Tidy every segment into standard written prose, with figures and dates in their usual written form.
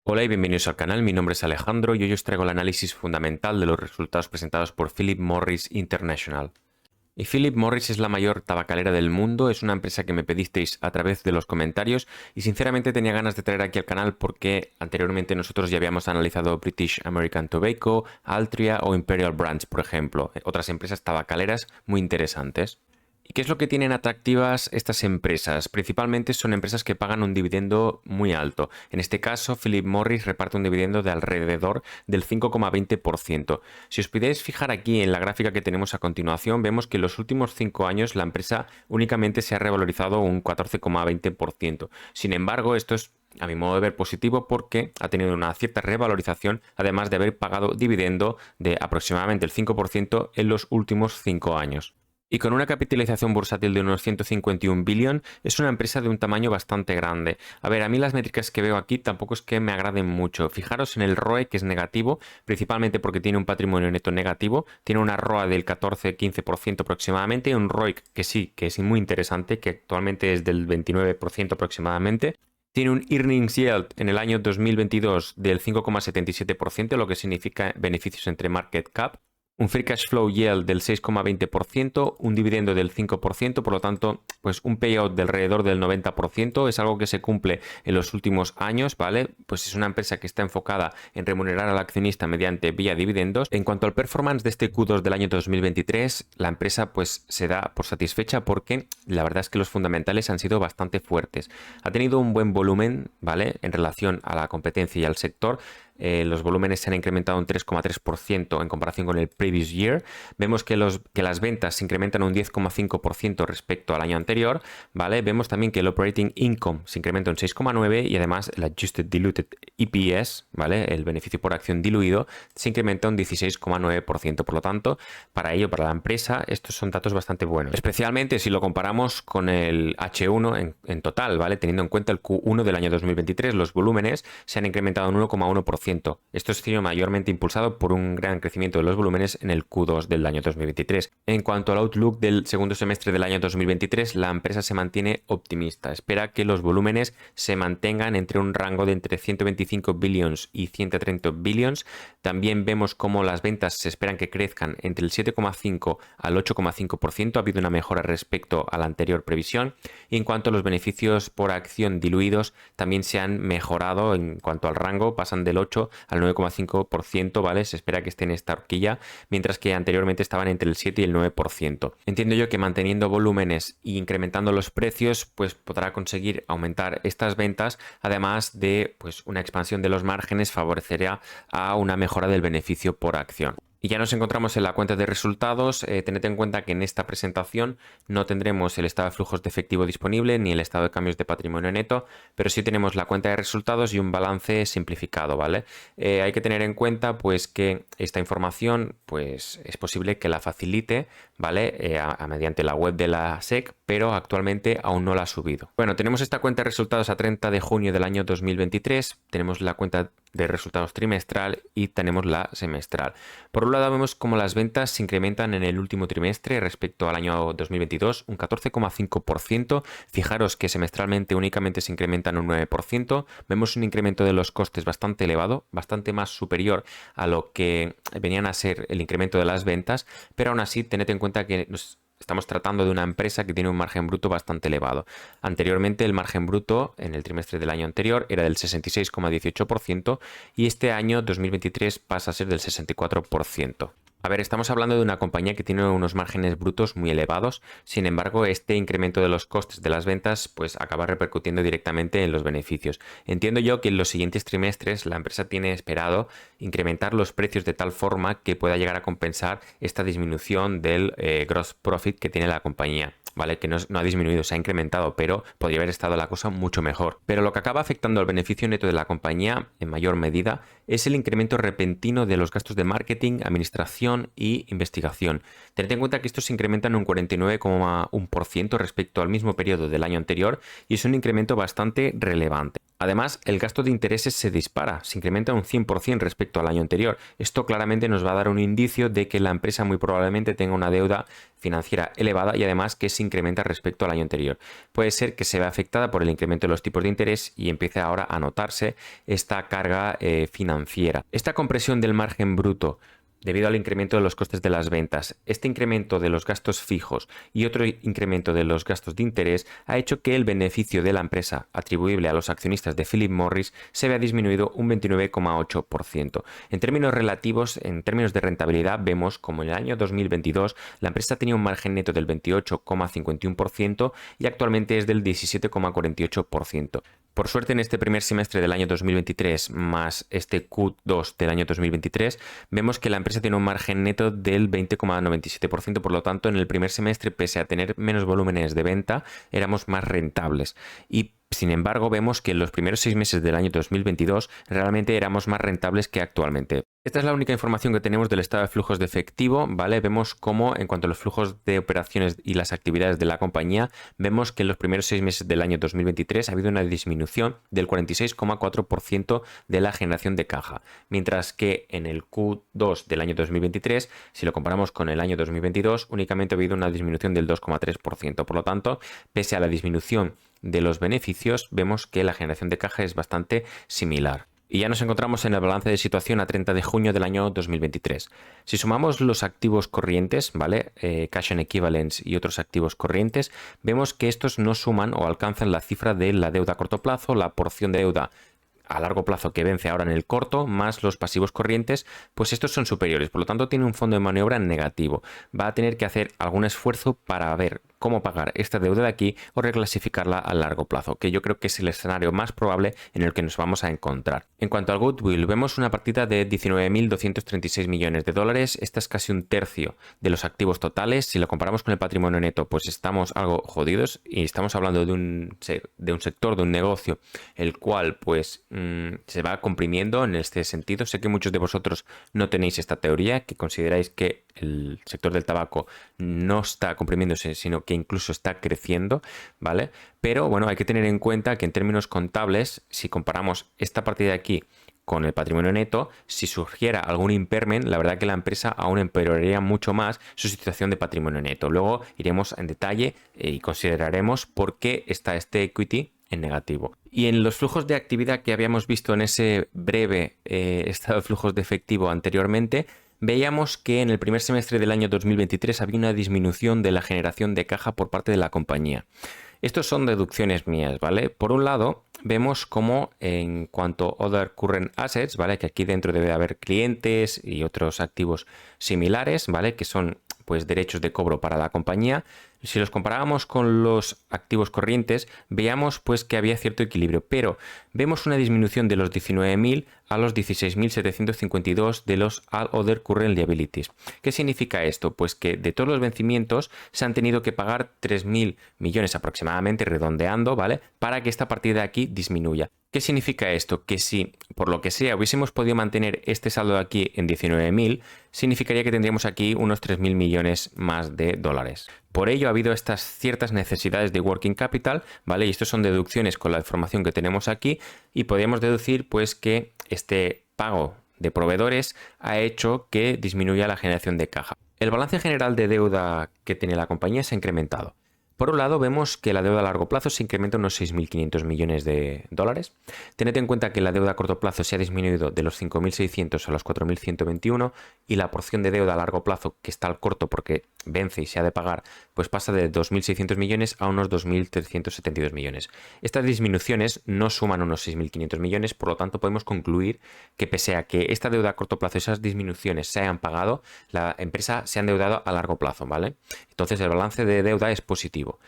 Hola y bienvenidos al canal, mi nombre es Alejandro y hoy os traigo el análisis fundamental de los resultados presentados por Philip Morris International. Y Philip Morris es la mayor tabacalera del mundo, es una empresa que me pedisteis a través de los comentarios y sinceramente tenía ganas de traer aquí al canal porque anteriormente nosotros ya habíamos analizado British American Tobacco, Altria o Imperial Brands, por ejemplo, otras empresas tabacaleras muy interesantes. ¿Y qué es lo que tienen atractivas estas empresas? Principalmente son empresas que pagan un dividendo muy alto. En este caso, Philip Morris reparte un dividendo de alrededor del 5,20%. Si os podéis fijar aquí en la gráfica que tenemos a continuación, vemos que en los últimos 5 años la empresa únicamente se ha revalorizado un 14,20%. Sin embargo, esto es a mi modo de ver positivo porque ha tenido una cierta revalorización, además de haber pagado dividendo de aproximadamente el 5% en los últimos 5 años. Y con una capitalización bursátil de unos 151 billion, es una empresa de un tamaño bastante grande. A ver, a mí las métricas que veo aquí tampoco es que me agraden mucho. Fijaros en el ROE, que es negativo, principalmente porque tiene un patrimonio neto negativo. Tiene una ROA del 14-15% aproximadamente, y un ROIC que sí, que es muy interesante, que actualmente es del 29% aproximadamente. Tiene un Earnings Yield en el año 2022 del 5,77%, lo que significa beneficios entre market cap. Un Free Cash Flow Yield del 6,20%, un dividendo del 5%, por lo tanto, pues un payout de alrededor del 90%, es algo que se cumple en los últimos años, ¿vale? Pues es una empresa que está enfocada en remunerar al accionista mediante vía dividendos. En cuanto al performance de este Q2 del año 2023, la empresa pues se da por satisfecha porque la verdad es que los fundamentales han sido bastante fuertes. Ha tenido un buen volumen, ¿vale? En relación a la competencia y al sector. Los volúmenes se han incrementado un 3,3% en comparación con el previous year. Vemos que las ventas se incrementan un 10,5% respecto al año anterior, ¿vale? Vemos también que el operating income se incrementa un 6,9% y además el adjusted diluted EPS, ¿vale? El beneficio por acción diluido se incrementa un 16,9%. Por lo tanto, para la empresa, estos son datos bastante buenos. Especialmente si lo comparamos con el H1 en total, ¿vale? Teniendo en cuenta el Q1 del año 2023, los volúmenes se han incrementado un 1,1%. Esto ha sido mayormente impulsado por un gran crecimiento de los volúmenes en el Q2 del año 2023. En cuanto al outlook del segundo semestre del año 2023, la empresa se mantiene optimista. Espera que los volúmenes se mantengan entre un rango de entre 125 billions y 130 billions. También vemos cómo las ventas se esperan que crezcan entre el 7,5 al 8,5%. Ha habido una mejora respecto a la anterior previsión. Y en cuanto a los beneficios por acción diluidos, también se han mejorado en cuanto al rango, pasan del 8 al 9,5%, ¿vale? Se espera que esté en esta horquilla, mientras que anteriormente estaban entre el 7 y el 9%. Entiendo yo que manteniendo volúmenes e incrementando los precios, pues podrá conseguir aumentar estas ventas, además de pues una expansión de los márgenes favorecerá a una mejora del beneficio por acción. Y ya nos encontramos en la cuenta de resultados. Tened en cuenta que en esta presentación no tendremos el estado de flujos de efectivo disponible ni el estado de cambios de patrimonio neto, pero sí tenemos la cuenta de resultados y un balance simplificado, ¿vale? Hay que tener en cuenta pues que esta información pues es posible que la facilite, ¿vale? Mediante la web de la SEC, pero actualmente aún no la ha subido. Bueno, tenemos esta cuenta de resultados a 30 de junio del año 2023, tenemos la cuenta de resultados trimestral y tenemos la semestral. Por un lado vemos cómo las ventas se incrementan en el último trimestre respecto al año 2022, un 14,5%. Fijaros que semestralmente únicamente se incrementan un 9%. Vemos un incremento de los costes bastante elevado, bastante más superior a lo que venían a ser el incremento de las ventas, pero aún así tened en cuenta que estamos tratando de una empresa que tiene un margen bruto bastante elevado. Anteriormente el margen bruto en el trimestre del año anterior era del 66,18% y este año 2023 pasa a ser del 64%. A ver, estamos hablando de una compañía que tiene unos márgenes brutos muy elevados, sin embargo, este incremento de los costes de las ventas pues acaba repercutiendo directamente en los beneficios. Entiendo yo que en los siguientes trimestres la empresa tiene esperado incrementar los precios de tal forma que pueda llegar a compensar esta disminución del gross profit que tiene la compañía. ¿Vale? Que no ha disminuido, se ha incrementado, pero podría haber estado la cosa mucho mejor. Pero lo que acaba afectando al beneficio neto de la compañía en mayor medida es el incremento repentino de los gastos de marketing, administración y investigación. Tened en cuenta que estos se incrementan un 49,1% respecto al mismo periodo del año anterior y es un incremento bastante relevante. Además, el gasto de intereses se dispara, se incrementa un 100% respecto al año anterior. Esto claramente nos va a dar un indicio de que la empresa muy probablemente tenga una deuda financiera elevada y además que se incrementa respecto al año anterior. Puede ser que se vea afectada por el incremento de los tipos de interés y empiece ahora a notarse esta carga financiera. Esta compresión del margen bruto debido al incremento de los costes de las ventas, este incremento de los gastos fijos y otro incremento de los gastos de interés ha hecho que el beneficio de la empresa atribuible a los accionistas de Philip Morris se vea disminuido un 29,8%. En términos relativos, en términos de rentabilidad, vemos como en el año 2022 la empresa tenía un margen neto del 28,51% y actualmente es del 17,48%. Por suerte, en este primer semestre del año 2023 más este Q2 del año 2023, vemos que la empresa tiene un margen neto del 20,97%. Por lo tanto, en el primer semestre, pese a tener menos volúmenes de venta, éramos más rentables. Y sin embargo, vemos que en los primeros 6 meses del año 2022 realmente éramos más rentables que actualmente. Esta es la única información que tenemos del estado de flujos de efectivo, ¿vale? Vemos cómo en cuanto a los flujos de operaciones y las actividades de la compañía, vemos que en los primeros 6 meses del año 2023 ha habido una disminución del 46,4% de la generación de caja, mientras que en el Q2 del año 2023, si lo comparamos con el año 2022, únicamente ha habido una disminución del 2,3%. Por lo tanto, pese a la disminución de los beneficios, vemos que la generación de caja es bastante similar. Y ya nos encontramos en el balance de situación a 30 de junio del año 2023. Si sumamos los activos corrientes, ¿vale? Cash and equivalents y otros activos corrientes, vemos que estos no suman o alcanzan la cifra de la deuda a corto plazo, la porción de deuda a largo plazo que vence ahora en el corto, más los pasivos corrientes, pues estos son superiores. Por lo tanto, tiene un fondo de maniobra negativo. Va a tener que hacer algún esfuerzo para ver cómo pagar esta deuda de aquí o reclasificarla a largo plazo, que yo creo que es el escenario más probable en el que nos vamos a encontrar. En cuanto al goodwill, vemos una partida de 19.236 millones de dólares. Esta es casi un tercio de los activos totales. Si lo comparamos con el patrimonio neto, pues estamos algo jodidos y estamos hablando de un sector, de un negocio, el cual pues se va comprimiendo en este sentido. Sé que muchos de vosotros no tenéis esta teoría, que consideráis que el sector del tabaco no está comprimiéndose, sino que incluso está creciendo, ¿vale? Pero bueno, hay que tener en cuenta que en términos contables, si comparamos esta partida de aquí con el patrimonio neto, si surgiera algún impairment, la verdad que la empresa aún empeoraría mucho más su situación de patrimonio neto. Luego iremos en detalle y consideraremos por qué está este equity en negativo. Y en los flujos de actividad que habíamos visto en ese breve estado de flujos de efectivo anteriormente, veíamos que en el primer semestre del año 2023 había una disminución de la generación de caja por parte de la compañía. Estos son deducciones mías, ¿vale? Por un lado, vemos cómo en cuanto a Other Current Assets, ¿vale? Que aquí dentro debe haber clientes y otros activos similares, ¿vale? Que son pues derechos de cobro para la compañía. Si los comparábamos con los activos corrientes, veíamos pues que había cierto equilibrio, pero vemos una disminución de los 19.000 a los 16.752 de los All Other Current Liabilities. ¿Qué significa esto? Pues que de todos los vencimientos se han tenido que pagar 3.000 millones aproximadamente, redondeando, ¿vale? Para que esta partida de aquí disminuya. ¿Qué significa esto? Que si por lo que sea hubiésemos podido mantener este saldo de aquí en 19.000, significaría que tendríamos aquí unos 3.000 millones más de dólares. Por ello ha habido estas ciertas necesidades de working capital, ¿vale? Y estos son deducciones con la información que tenemos aquí y podríamos deducir pues que este pago de proveedores ha hecho que disminuya la generación de caja. El balance general de deuda que tiene la compañía se ha incrementado. Por un lado, vemos que la deuda a largo plazo se incrementa unos 6.500 millones de dólares. Tened en cuenta que la deuda a corto plazo se ha disminuido de los 5.600 a los 4.121 y la porción de deuda a largo plazo que está al corto porque vence y se ha de pagar, pues pasa de 2.600 millones a unos 2.372 millones. Estas disminuciones no suman unos 6.500 millones, por lo tanto podemos concluir que pese a que esta deuda a corto plazo, esas disminuciones se hayan pagado, la empresa se ha endeudado a largo plazo, ¿vale? Entonces el balance de deuda es positivo.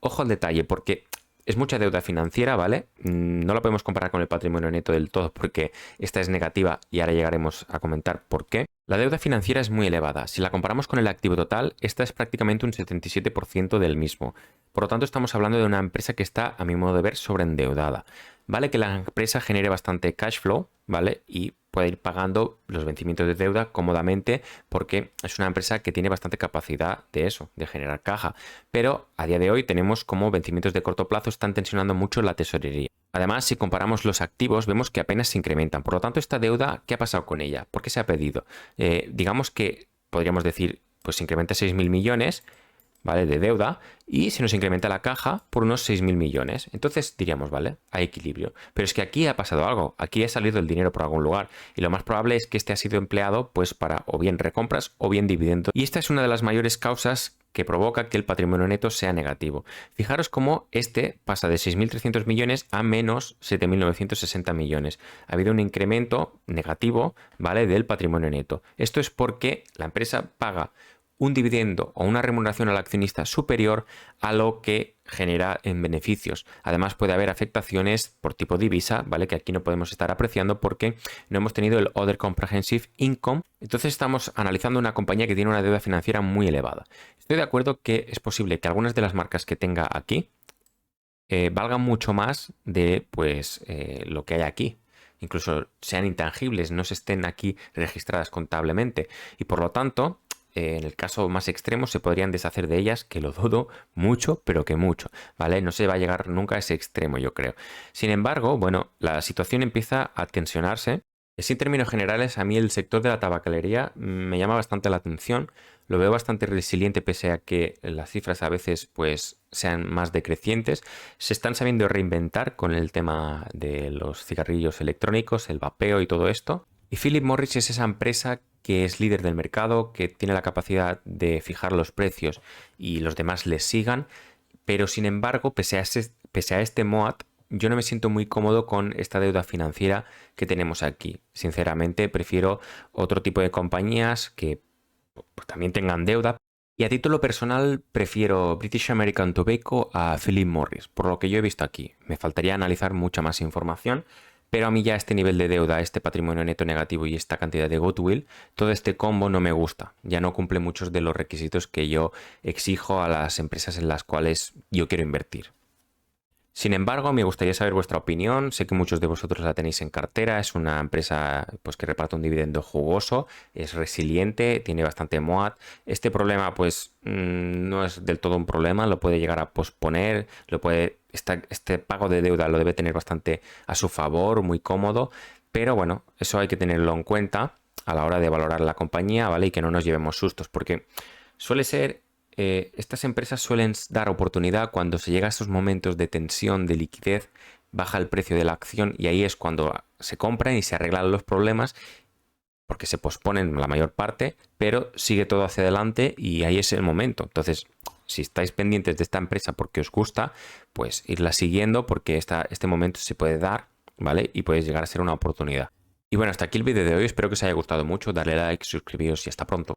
Ojo al detalle, porque es mucha deuda financiera, ¿vale? No la podemos comparar con el patrimonio neto del todo porque esta es negativa y ahora llegaremos a comentar por qué. La deuda financiera es muy elevada. Si la comparamos con el activo total, esta es prácticamente un 77% del mismo. Por lo tanto, estamos hablando de una empresa que está, a mi modo de ver, sobreendeudada. Vale que la empresa genere bastante cash flow, ¿vale? Y puede ir pagando los vencimientos de deuda cómodamente porque es una empresa que tiene bastante capacidad de eso, de generar caja. Pero a día de hoy tenemos como vencimientos de corto plazo están tensionando mucho la tesorería. Además, si comparamos los activos, vemos que apenas se incrementan. Por lo tanto, esta deuda, ¿qué ha pasado con ella? ¿Por qué se ha pedido? Digamos que podríamos decir, pues se incrementa 6.000 millones, ¿vale? De deuda, y se nos incrementa la caja por unos 6.000 millones. Entonces diríamos, vale, hay equilibrio. Pero es que aquí ha pasado algo, aquí ha salido el dinero por algún lugar, y lo más probable es que este ha sido empleado pues para o bien recompras o bien dividendos. Y esta es una de las mayores causas que provoca que el patrimonio neto sea negativo. Fijaros cómo este pasa de 6.300 millones a menos 7.960 millones. Ha habido un incremento negativo, ¿vale? Del patrimonio neto. Esto es porque la empresa paga un dividendo o una remuneración al accionista superior a lo que genera en beneficios. Además puede haber afectaciones por tipo divisa, ¿vale? Que aquí no podemos estar apreciando porque no hemos tenido el Other Comprehensive Income. Entonces estamos analizando una compañía que tiene una deuda financiera muy elevada. Estoy de acuerdo que es posible que algunas de las marcas que tenga aquí valgan mucho más de pues lo que hay aquí. Incluso sean intangibles, no se estén aquí registradas contablemente. Y por lo tanto, en el caso más extremo se podrían deshacer de ellas, que lo dudo mucho, pero que mucho, ¿vale? No se va a llegar nunca a ese extremo, yo creo. Sin embargo, bueno, la situación empieza a tensionarse. Así, en términos generales, a mí el sector de la tabacalería me llama bastante la atención. Lo veo bastante resiliente pese a que las cifras a veces pues sean más decrecientes. Se están sabiendo reinventar con el tema de los cigarrillos electrónicos, el vapeo y todo esto. Y Philip Morris es esa empresa que es líder del mercado, que tiene la capacidad de fijar los precios y los demás les sigan, pero sin embargo, pese a este MOAT, yo no me siento muy cómodo con esta deuda financiera que tenemos aquí. Sinceramente, prefiero otro tipo de compañías que pues, también tengan deuda. Y a título personal, prefiero British American Tobacco a Philip Morris, por lo que yo he visto aquí. Me faltaría analizar mucha más información, pero a mí ya este nivel de deuda, este patrimonio neto negativo y esta cantidad de goodwill, todo este combo no me gusta. Ya no cumple muchos de los requisitos que yo exijo a las empresas en las cuales yo quiero invertir. Sin embargo, me gustaría saber vuestra opinión. Sé que muchos de vosotros la tenéis en cartera. Es una empresa pues, que reparte un dividendo jugoso, es resiliente, tiene bastante MOAT. Este problema pues no es del todo un problema, lo puede llegar a posponer, este pago de deuda lo debe tener bastante a su favor, muy cómodo. Pero bueno, eso hay que tenerlo en cuenta a la hora de valorar la compañía, ¿vale? Y que no nos llevemos sustos, porque suele ser estas empresas suelen dar oportunidad cuando se llega a esos momentos de tensión, de liquidez, baja el precio de la acción y ahí es cuando se compran y se arreglan los problemas porque se posponen la mayor parte, pero sigue todo hacia adelante y ahí es el momento. Entonces, si estáis pendientes de esta empresa porque os gusta, pues irla siguiendo porque este momento se puede dar, ¿vale? Y puede llegar a ser una oportunidad. Y bueno, hasta aquí el vídeo de hoy. Espero que os haya gustado mucho. Darle like, suscribiros y hasta pronto.